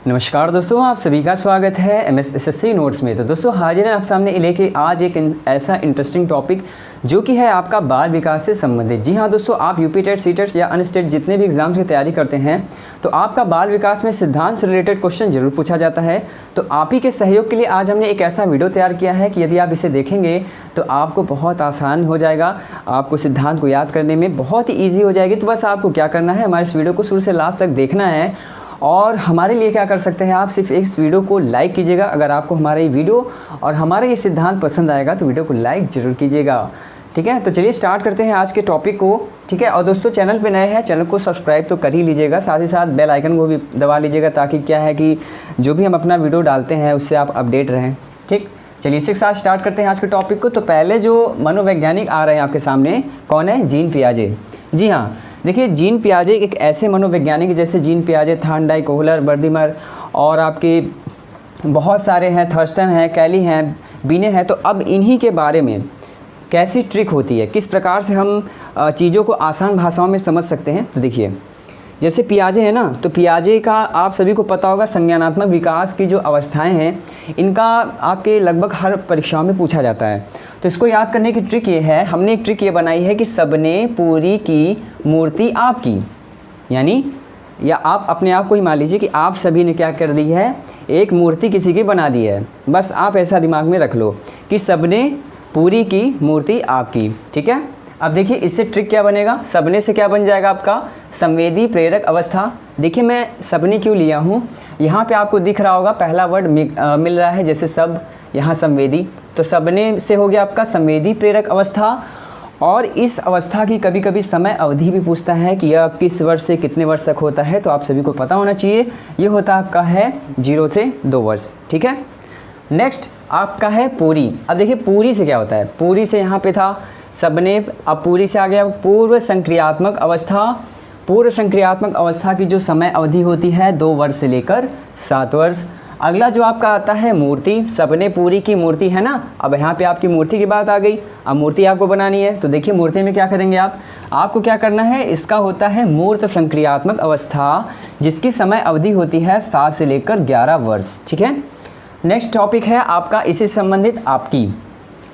नमस्कार दोस्तों, आप सभी का स्वागत है MSSSC नोट्स में। तो दोस्तों हाजिर हैं आप सामने लेके आज एक ऐसा इंटरेस्टिंग टॉपिक जो कि है आपका बाल विकास से संबंधित। जी हाँ दोस्तों, आप यूपी टेट, सी टेट या अनस्टेट जितने भी एग्जाम्स की तैयारी करते हैं तो आपका बाल विकास में सिद्धांत से रिलेटेड क्वेश्चन जरूर पूछा जाता है। तो आप ही के सहयोग के लिए आज हमने एक ऐसा वीडियो तैयार किया है कि यदि आप इसे देखेंगे तो आपको बहुत आसान हो जाएगा, आपको सिद्धांत को याद करने में बहुत ही ईजी हो जाएगी। तो बस आपको क्या करना है, हमारे इस वीडियो को शुरू से लास्ट तक देखना है। और हमारे लिए क्या कर सकते हैं, आप सिर्फ इस वीडियो को लाइक कीजिएगा। अगर आपको हमारा ये वीडियो और हमारा ये सिद्धांत पसंद आएगा तो वीडियो को लाइक ज़रूर कीजिएगा। ठीक है, तो चलिए स्टार्ट करते हैं आज के टॉपिक को। ठीक है, और दोस्तों चैनल पे नए हैं, चैनल को सब्सक्राइब तो कर ही लीजिएगा, साथ ही साथ बेल आइकन को भी दबा लीजिएगा ताकि क्या है कि जो भी हम अपना वीडियो डालते हैं उससे आप अपडेट रहें। ठीक, चलिए इसी के साथ स्टार्ट करते हैं आज के टॉपिक को। तो पहले जो मनोवैज्ञानिक आ रहे हैं आपके सामने, कौन है? जीन पियाजे। जी हाँ, देखिए जीन पियाजे एक ऐसे मनोवैज्ञानिक जैसे जीन पियाजे, थॉर्नडाइक, कोहलर, बर्दिमर और आपके बहुत सारे हैं, थर्स्टन हैं, कैली हैं, बीने हैं। तो अब इन्हीं के बारे में कैसी ट्रिक होती है, किस प्रकार से हम चीज़ों को आसान भाषाओं में समझ सकते हैं। तो देखिए जैसे पियाजे है ना, तो पियाजे का आप सभी को पता होगा संज्ञानात्मक विकास की जो अवस्थाएं हैं इनका आपके लगभग हर परीक्षाओं में पूछा जाता है। तो इसको याद करने की ट्रिक ये है, हमने एक ट्रिक ये बनाई है कि सबने पूरी की मूर्ति आपकी, यानी या आप अपने आप को ही मान लीजिए कि आप सभी ने क्या कर दी है, एक मूर्ति किसी की बना दी है। बस आप ऐसा दिमाग में रख लो कि सबने पूरी की मूर्ति आपकी। ठीक है, अब देखिए इससे ट्रिक क्या बनेगा, सबने से क्या बन जाएगा आपका संवेदी प्रेरक अवस्था। देखिए मैं सबने क्यों लिया हूँ, यहाँ पे आपको दिख रहा होगा पहला वर्ड मिल रहा है, जैसे सब, यहाँ संवेदी, तो सबने से हो गया आपका संवेदी प्रेरक अवस्था। और इस अवस्था की कभी कभी समय अवधि भी पूछता है कि यह किस वर्ष से कितने वर्ष तक होता है, तो आप सभी को पता होना चाहिए। ये होता आपका है 0 से 2 वर्ष। ठीक है, नेक्स्ट आपका है पूरी। अब देखिए पूरी से क्या होता है, पूरी से यहाँ पे था सबने, अब पूरी से आ गया पूर्व संक्रियात्मक अवस्था। पूर्व संक्रियात्मक अवस्था की जो समय अवधि होती है 2 वर्ष से लेकर 7 वर्ष। अगला जो आपका आता है मूर्ति, सबने पूरी की मूर्ति है ना। अब यहाँ पे आपकी मूर्ति की बात आ गई, अब मूर्ति आपको बनानी है। तो देखिए मूर्ति में क्या करेंगे आपको क्या करना है, इसका होता है मूर्त संक्रियात्मक अवस्था जिसकी समय अवधि होती है 7 से लेकर 11 वर्ष। ठीक है, नेक्स्ट टॉपिक है आपका इसी संबंधित आपकी।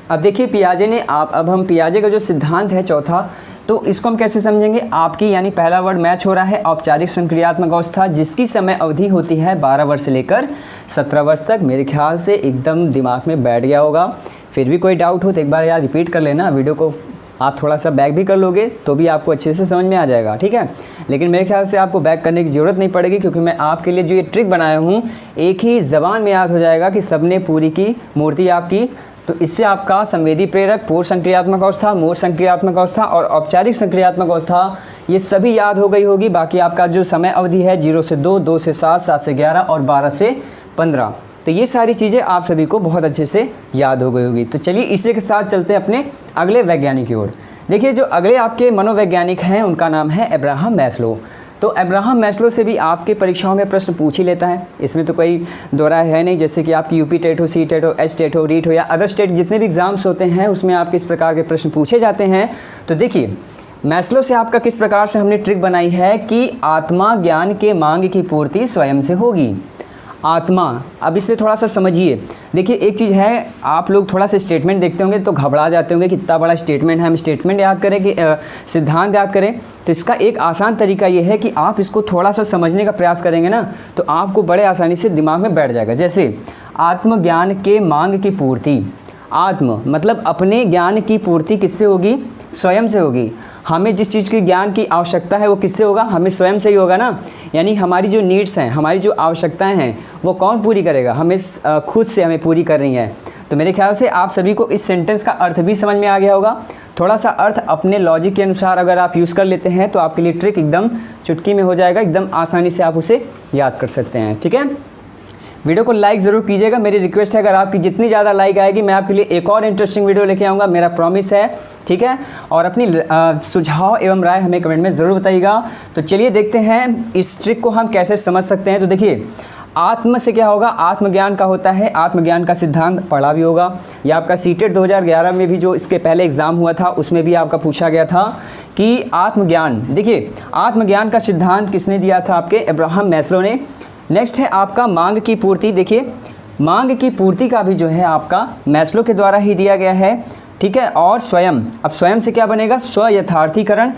अब देखिए पियाजे ने अब हम पियाजे का जो सिद्धांत है चौथा, तो इसको हम कैसे समझेंगे, आपकी यानी पहला वर्ड मैच हो रहा है, औपचारिक संक्रियात्मक अवस्था जिसकी समय अवधि होती है 12 वर्ष से लेकर 17 वर्ष तक। मेरे ख्याल से एकदम दिमाग में बैठ गया होगा। फिर भी कोई डाउट हो तो एक बार यार रिपीट कर लेना, वीडियो को आप थोड़ा सा बैक भी कर लोगे तो भी आपको अच्छे से समझ में आ जाएगा। ठीक है, लेकिन मेरे ख्याल से आपको बैक करने की ज़रूरत नहीं पड़ेगी क्योंकि मैं आपके लिए जो ये ट्रिक बनाया हूँ एक ही ज़बान में याद हो जाएगा कि सबने पूरी की मूर्ति आपकी। तो इससे आपका संवेदी प्रेरक, पूर्व संक्रियात्मक अवस्था, मूर्त संक्रियात्मक अवस्था और औपचारिक संक्रियात्मक अवस्था ये सभी याद हो गई होगी। बाकी आपका जो समय अवधि है 0 से 2, 2 से 7, 7 से 11 और 12 से 15, तो ये सारी चीज़ें आप सभी को बहुत अच्छे से याद हो गई होगी। तो चलिए इसी के साथ चलते हैं अपने अगले वैज्ञानिक की ओर। देखिए जो अगले आपके मनोवैज्ञानिक हैं उनका नाम है अब्राहम मैस्लो। तो अब्राहम मैस्लो से भी आपके परीक्षाओं में प्रश्न पूछ ही लेता है, इसमें तो कोई दो राय है नहीं। जैसे कि आपकी यूपी टेट हो, सी टेट हो, एच टेट हो, रीट हो या अदर स्टेट जितने भी एग्जाम्स होते हैं उसमें आपके इस प्रकार के प्रश्न पूछे जाते हैं। तो देखिए मैस्लो से आपका किस प्रकार से हमने ट्रिक बनाई है कि आत्मा ज्ञान के मांग की पूर्ति स्वयं से होगी। आत्मा, अब इसलिए थोड़ा सा समझिए। देखिए एक चीज़ है, आप लोग थोड़ा सा स्टेटमेंट देखते होंगे तो घबरा जाते होंगे कितना बड़ा स्टेटमेंट है, हम स्टेटमेंट याद करें कि सिद्धांत याद करें। तो इसका एक आसान तरीका ये है कि आप इसको थोड़ा सा समझने का प्रयास करेंगे ना तो आपको बड़े आसानी से दिमाग में बैठ जाएगा। जैसे आत्मज्ञान के मांग की पूर्ति, आत्म मतलब अपने ज्ञान की पूर्ति किससे होगी, स्वयं से होगी। हमें जिस चीज़ की ज्ञान की आवश्यकता है वो किससे होगा, हमें स्वयं से ही होगा ना। यानी हमारी जो नीड्स हैं, हमारी जो आवश्यकताएं हैं वो कौन पूरी करेगा, हमें खुद से हमें पूरी करनी है। तो मेरे ख्याल से आप सभी को इस सेंटेंस का अर्थ भी समझ में आ गया होगा। थोड़ा सा अर्थ अपने लॉजिक के अनुसार अगर आप यूज़ कर लेते हैं तो आपके लिए ट्रिक एकदम चुटकी में हो जाएगा, एकदम आसानी से आप उसे याद कर सकते हैं। ठीक है, वीडियो को लाइक ज़रूर कीजिएगा, मेरी रिक्वेस्ट है। अगर आपकी जितनी ज़्यादा लाइक आएगी मैं आपके लिए एक और इंटरेस्टिंग वीडियो लेके आऊँगा, मेरा प्रॉमिस है। ठीक है, और अपनी सुझाव एवं राय हमें कमेंट में ज़रूर बताइएगा। तो चलिए देखते हैं इस ट्रिक को हम कैसे समझ सकते हैं। तो देखिए आत्म से क्या होगा, आत्मज्ञान का होता है, आत्मज्ञान का सिद्धांत पढ़ा भी होगा। या आपका सीटेट 2011 में भी जो इसके पहले एग्ज़ाम हुआ था उसमें भी आपका पूछा गया था कि आत्मज्ञान, देखिए आत्मज्ञान का सिद्धांत किसने दिया था, आपके अब्राहम मैस्लो ने। नेक्स्ट है आपका मांग की पूर्ति। देखिए मांग की पूर्ति का भी जो है आपका मैस्लो के द्वारा ही दिया गया है, ठीक है। और स्वयं, अब स्वयं से क्या बनेगा, स्वयथार्थीकरण।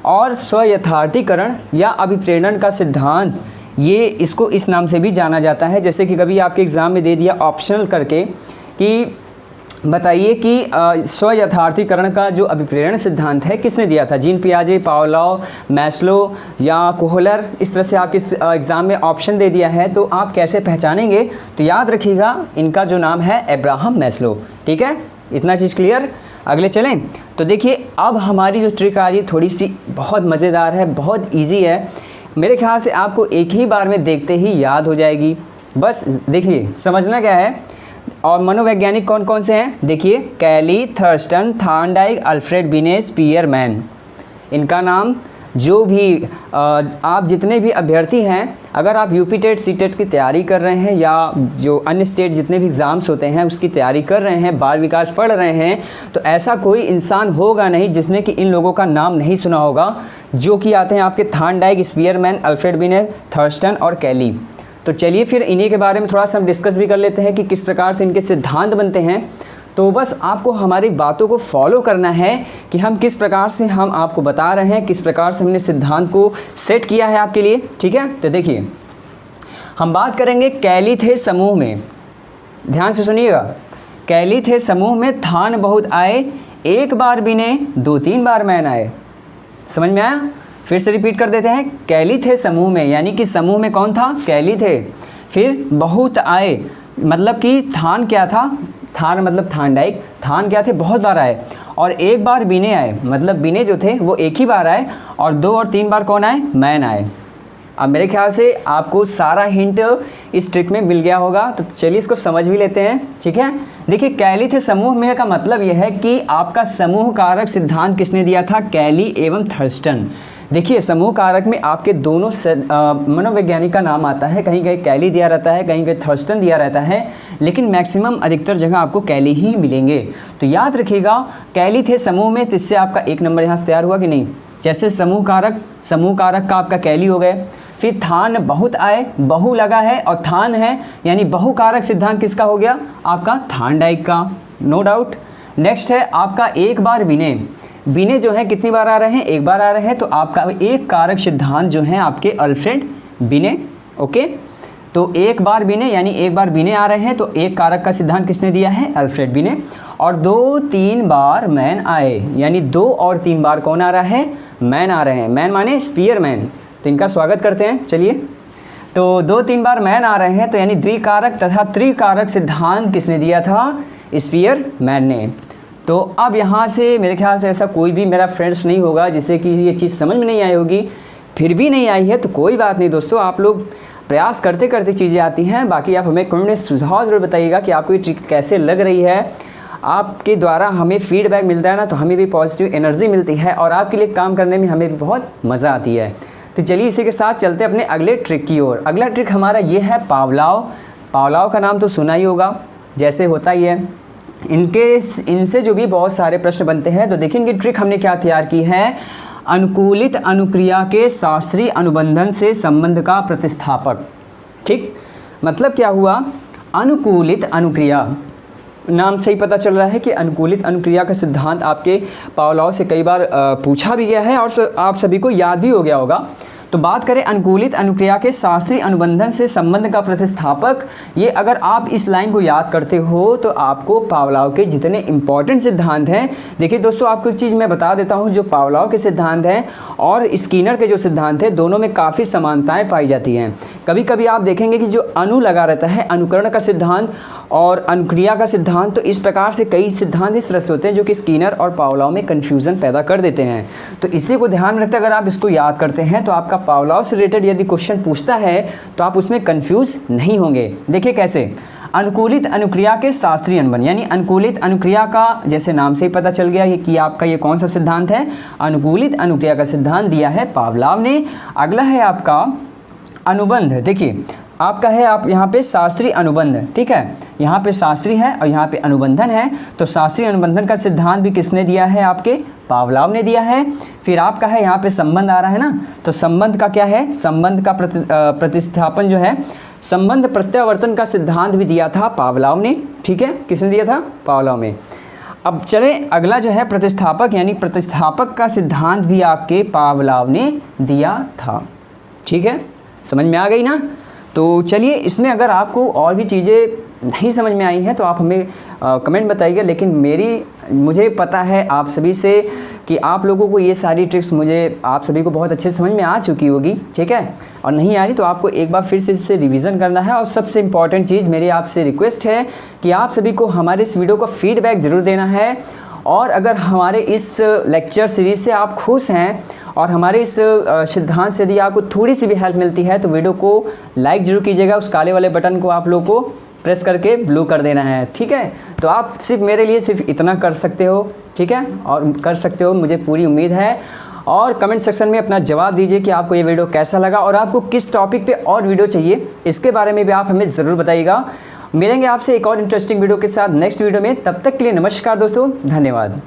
और स्वयथार्थीकरण या अभिप्रेरण का सिद्धांत, ये इसको इस नाम से भी जाना जाता है। जैसे कि कभी आपके एग्ज़ाम में दे दिया ऑप्शनल करके कि बताइए कि स्वयथार्थीकरण का जो अभिप्रेरण सिद्धांत है किसने दिया था, जीन पियाजे, पावलोव, मैस्लो या कोहलर। इस तरह से आपके एग्ज़ाम में ऑप्शन दे दिया है, तो आप कैसे पहचानेंगे, तो याद रखिएगा इनका जो नाम है अब्राहम मैस्लो, ठीक है। इतना चीज़ क्लियर। अगले चलें तो देखिए अब हमारी जो ट्रिक आ रही है थोड़ी सी बहुत मज़ेदार है, बहुत ईजी है। मेरे ख्याल से आपको एक ही बार में देखते ही याद हो जाएगी। बस देखिए समझना क्या है। और मनोवैज्ञानिक कौन कौन से हैं, देखिए कैली, थर्स्टन, थॉर्नडाइक, अल्फ्रेड बिने, स्पीयरमैन। इनका नाम जो भी आप जितने भी अभ्यर्थी हैं, अगर आप यूपी टेट सी टेट की तैयारी कर रहे हैं या जो अन्य स्टेट जितने भी एग्ज़ाम्स होते हैं उसकी तैयारी कर रहे हैं, बाल विकास पढ़ रहे हैं, तो ऐसा कोई इंसान होगा नहीं जिसने कि इन लोगों का नाम नहीं सुना होगा, जो कि आते हैं आपके थॉर्नडाइक, स्पीयरमैन, अल्फ्रेड बिने, थर्स्टन और कैली। तो चलिए फिर इन्हीं के बारे में थोड़ा सा हम डिस्कस भी कर लेते हैं कि किस प्रकार से इनके सिद्धांत बनते हैं। तो बस आपको हमारी बातों को फॉलो करना है कि हम किस प्रकार से हम आपको बता रहे हैं, किस प्रकार से हमने सिद्धांत को सेट किया है आपके लिए, ठीक है। तो देखिए हम बात करेंगे कैली थे समूह में, ध्यान से सुनिएगा। कैली थे समूह में, थान बहुत आए, एक बार बिने, दो तीन बार मैन आए। समझ में आया? फिर से रिपीट कर देते हैं। कैली थे समूह में, यानी कि समूह में कौन था, कैली थे। फिर बहुत आए, मतलब कि थान क्या था, थान मतलब थॉर्नडाइक, थान क्या थे, बहुत बार आए। और एक बार बिने आए, मतलब बिने जो थे वो एक ही बार आए। और दो और तीन बार कौन आए, मैन आए। अब मेरे ख्याल से आपको सारा हिंट इस ट्रिक में मिल गया होगा, तो चलिए इसको समझ भी लेते हैं, ठीक है। देखिए कैली थे समूह में का मतलब यह है कि आपका समूह कारक सिद्धांत किसने दिया था, कैली एवं थर्स्टन। देखिए समूह कारक में आपके दोनों मनोवैज्ञानिक का नाम आता है, कहीं कहीं कैली दिया रहता है, कहीं कहीं थर्स्टन दिया रहता है, लेकिन मैक्सिमम अधिकतर जगह आपको कैली ही मिलेंगे। तो याद रखिएगा कैली थे समूह में, तो इससे आपका एक नंबर यहाँ से तैयार हुआ कि नहीं। जैसे समूह कारक का आपका कैली हो गए। फिर थान बहुत आए, बहु लगा है और थान है, यानी बहु कारक सिद्धांत किसका हो गया, आपका थॉर्नडाइक का, नो डाउट। नेक्स्ट है आपका एक बार बिने। बिने जो है कितनी बार आ रहे हैं, एक बार आ रहे हैं, तो आपका एक कारक सिद्धांत जो है आपके अल्फ्रेड बिने, ओके। तो एक बार बिने यानी एक बार बिने आ रहे हैं, तो एक कारक का सिद्धांत किसने दिया है, अल्फ्रेड बिने। और दो तीन बार मैन आए, यानी दो और तीन बार कौन आ रहा है, मैन आ रहे हैं। मैन माने स्पीयरमैन, तो इनका स्वागत करते हैं। चलिए तो दो तीन बार मैन आ रहे हैं, तो यानी द्विकारक तथा त्रिकारक सिद्धांत किसने दिया था, स्पीयरमैन ने। तो अब यहाँ से मेरे ख्याल से ऐसा कोई भी मेरा फ्रेंड्स नहीं होगा जिसे कि ये चीज़ समझ में नहीं आई होगी। फिर भी नहीं आई है तो कोई बात नहीं दोस्तों, आप लोग प्रयास करते करते चीज़ें आती हैं। बाकी आप हमें कमेंट में सुझाव ज़रूर बताइएगा कि आपको ये ट्रिक कैसे लग रही है। आपके द्वारा हमें फीडबैक मिलता है ना, तो हमें भी पॉजिटिव एनर्जी मिलती है और आपके लिए काम करने में हमें भी बहुत मज़ा आती है। तो चलिए इसी के साथ चलते अपने अगले ट्रिक की ओर। अगला ट्रिक हमारा ये है पावलोव। पावलोव का नाम तो सुना ही होगा, जैसे होता ही है इनसे जो भी बहुत सारे प्रश्न बनते हैं। तो देखिए इनकी ट्रिक हमने क्या तैयार की है, अनुकूलित अनुक्रिया के शास्त्रीय अनुबंधन से संबंध का प्रतिस्थापक। ठीक, मतलब क्या हुआ, अनुकूलित अनुक्रिया, नाम से ही पता चल रहा है कि अनुकूलित अनुक्रिया का सिद्धांत आपके पावलोव से कई बार पूछा भी गया है और आप सभी को याद भी हो गया होगा। तो बात करें अनुकूलित अनुक्रिया के शास्त्रीय अनुबंधन से संबंध का प्रतिस्थापक, ये अगर आप इस लाइन को याद करते हो तो आपको पावलोव के जितने इंपॉर्टेंट सिद्धांत हैं, देखिए दोस्तों आपको एक चीज़ मैं बता देता हूँ, जो पावलोव के सिद्धांत हैं और स्किनर के जो सिद्धांत हैं दोनों में काफ़ी समानताएं पाई जाती हैं। कभी कभी आप देखेंगे कि जो अणु लगा रहता है, अनुकरण का सिद्धांत और अनुक्रिया का सिद्धांत, तो इस प्रकार से कई सिद्धांत इस तरह से होते हैं जो कि स्किनर और पावलोव में कन्फ्यूज़न पैदा कर देते हैं। तो इसी को ध्यान में रखते अगर आप इसको याद करते हैं तो आपका पावलोव से रिलेटेड यदि क्वेश्चन पूछता है तो आप उसमें कंफ्यूज नहीं होंगे। देखिए कैसे, अनुकूलित अनुक्रिया के शास्त्रीय अनुबंध, यानी अनुकूलित अनुक्रिया का जैसे नाम से ही पता चल गया कि आपका ये कौन सा सिद्धांत है, अनुकूलित अनुक्रिया का सिद्धांत दिया है पावलोव ने। अगला है आपका अनुबंध। देखिए आपका है आप यहाँ पे शास्त्रीय अनुबंध, ठीक है, यहाँ पे शास्त्रीय है और यहाँ पे अनुबंधन है। तो शास्त्रीय अनुबंधन का सिद्धांत भी किसने दिया है, आपके पावलोव ने दिया है। फिर आपका है यहाँ पे संबंध आ रहा है ना, तो संबंध का क्या है, संबंध का प्रतिस्थापन जो है, संबंध प्रत्यावर्तन का सिद्धांत भी दिया था पावलोव ने, ठीक है, किसने दिया था, पावलोव ने। अब चलें अगला जो है प्रतिस्थापक, यानी प्रतिस्थापक का सिद्धांत भी आपके पावलोव ने दिया था, ठीक है, समझ में आ गई ना। तो चलिए इसमें अगर आपको और भी चीज़ें नहीं समझ में आई हैं तो आप हमें कमेंट बताइएगा, लेकिन मुझे पता है आप सभी से कि आप लोगों को ये सारी ट्रिक्स आप सभी को बहुत अच्छे समझ में आ चुकी होगी, ठीक है, और नहीं आ रही तो आपको एक बार फिर से इससे रिवीजन करना है। और सबसे इम्पॉर्टेंट चीज़ मेरी आपसे रिक्वेस्ट है कि आप सभी को हमारे इस वीडियो का फीडबैक ज़रूर देना है। और अगर हमारे इस लेक्चर सीरीज़ से आप खुश हैं और हमारे इस सिद्धांत से यदि आपको थोड़ी सी भी हेल्प मिलती है तो वीडियो को लाइक ज़रूर कीजिएगा, उस काले वाले बटन को आप लोगों को प्रेस करके ब्लू कर देना है, ठीक है। तो आप सिर्फ मेरे लिए सिर्फ इतना कर सकते हो, ठीक है, और कर सकते हो, मुझे पूरी उम्मीद है। और कमेंट सेक्शन में अपना जवाब दीजिए कि आपको ये वीडियो कैसा लगा और आपको किस टॉपिक पे और वीडियो चाहिए, इसके बारे में भी आप हमें ज़रूर बताइएगा। मिलेंगे आपसे एक और इंटरेस्टिंग वीडियो के साथ नेक्स्ट वीडियो में, तब तक के लिए नमस्कार दोस्तों, धन्यवाद।